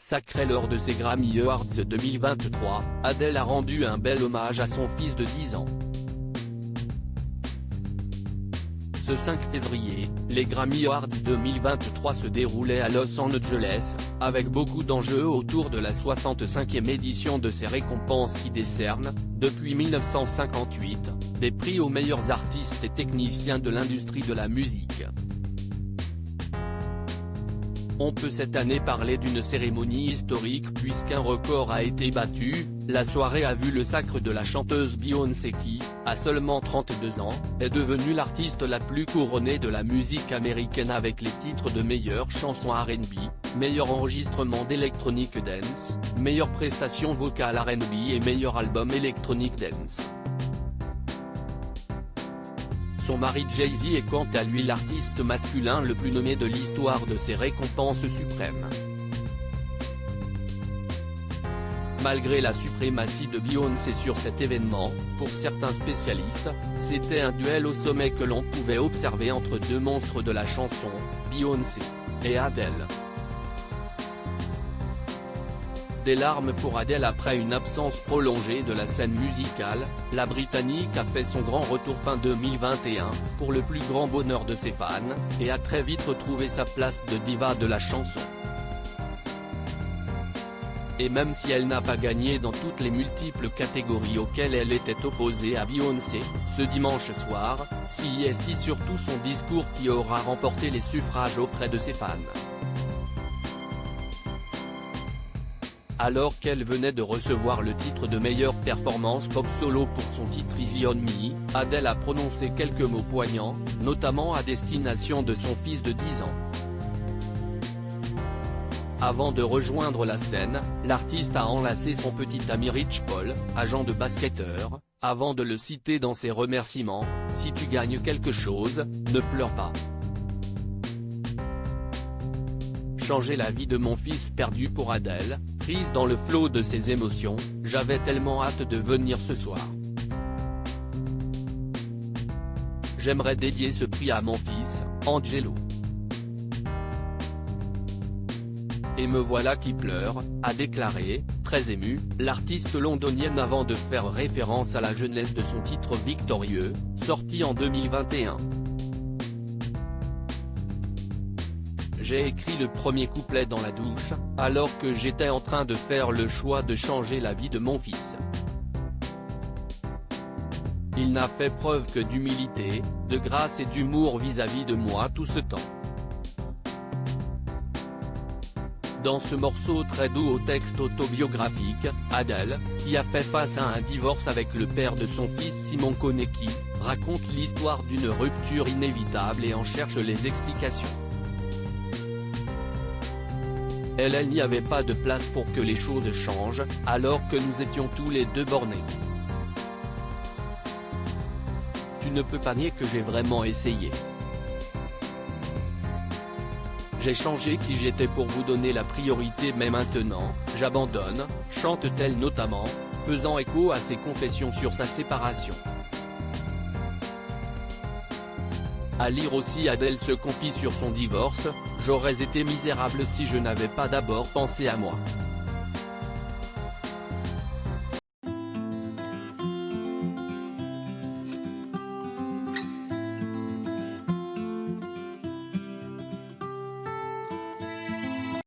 Sacrée lors de ses Grammy Awards 2023, Adele a rendu un bel hommage à son fils de 10 ans. Ce 5 février, les Grammy Awards 2023 se déroulaient à Los Angeles, avec beaucoup d'enjeux autour de la 65e édition de ces récompenses qui décernent, depuis 1958, des prix aux meilleurs artistes et techniciens de l'industrie de la musique. On peut cette année parler d'une cérémonie historique puisqu'un record a été battu. La soirée a vu le sacre de la chanteuse Beyoncé qui, à seulement 32 ans, est devenue l'artiste la plus couronnée de la musique américaine avec les titres de meilleure chanson R&B, meilleur enregistrement d'électronique dance, meilleure prestation vocale R&B et meilleur album électronique dance. Son mari Jay-Z est quant à lui l'artiste masculin le plus nommé de l'histoire de ces récompenses suprêmes. Malgré la suprématie de Beyoncé sur cet événement, pour certains spécialistes, c'était un duel au sommet que l'on pouvait observer entre deux monstres de la chanson, Beyoncé et Adele. Des larmes pour Adele après une absence prolongée de la scène musicale, la Britannique a fait son grand retour fin 2021, pour le plus grand bonheur de ses fans, et a très vite retrouvé sa place de diva de la chanson. Et même si elle n'a pas gagné dans toutes les multiples catégories auxquelles elle était opposée à Beyoncé, ce dimanche soir, c'est surtout son discours qui aura remporté les suffrages auprès de ses fans. Alors qu'elle venait de recevoir le titre de meilleure performance pop solo pour son titre Easy on Me, Adele a prononcé quelques mots poignants, notamment à destination de son fils de 10 ans. Avant de rejoindre la scène, l'artiste a enlacé son petit ami Rich Paul, agent de basketteur, avant de le citer dans ses remerciements, « Si tu gagnes quelque chose, ne pleure pas. Changer la vie de mon fils perdu pour Adele, prise dans le flot de ses émotions, j'avais tellement hâte de venir ce soir. J'aimerais dédier ce prix à mon fils, Angelo. Et me voilà qui pleure, a déclaré, très émue, l'artiste londonienne avant de faire référence à la jeunesse de son titre victorieux, sorti en 2021. J'ai écrit le premier couplet dans la douche, alors que j'étais en train de faire le choix de changer la vie de mon fils. Il n'a fait preuve que d'humilité, de grâce et d'humour vis-à-vis de moi tout ce temps. Dans ce morceau très doux au texte autobiographique, Adele, qui a fait face à un divorce avec le père de son fils Simon Konecki, raconte l'histoire d'une rupture inévitable et en cherche les explications. Elle n'y avait pas de place pour que les choses changent, alors que nous étions tous les deux bornés. Tu ne peux pas nier que j'ai vraiment essayé. J'ai changé qui j'étais pour vous donner la priorité mais maintenant, j'abandonne, chante-t-elle notamment, faisant écho à ses confessions sur sa séparation. À lire aussi Adele se confie sur son divorce, j'aurais été misérable si je n'avais pas d'abord pensé à moi.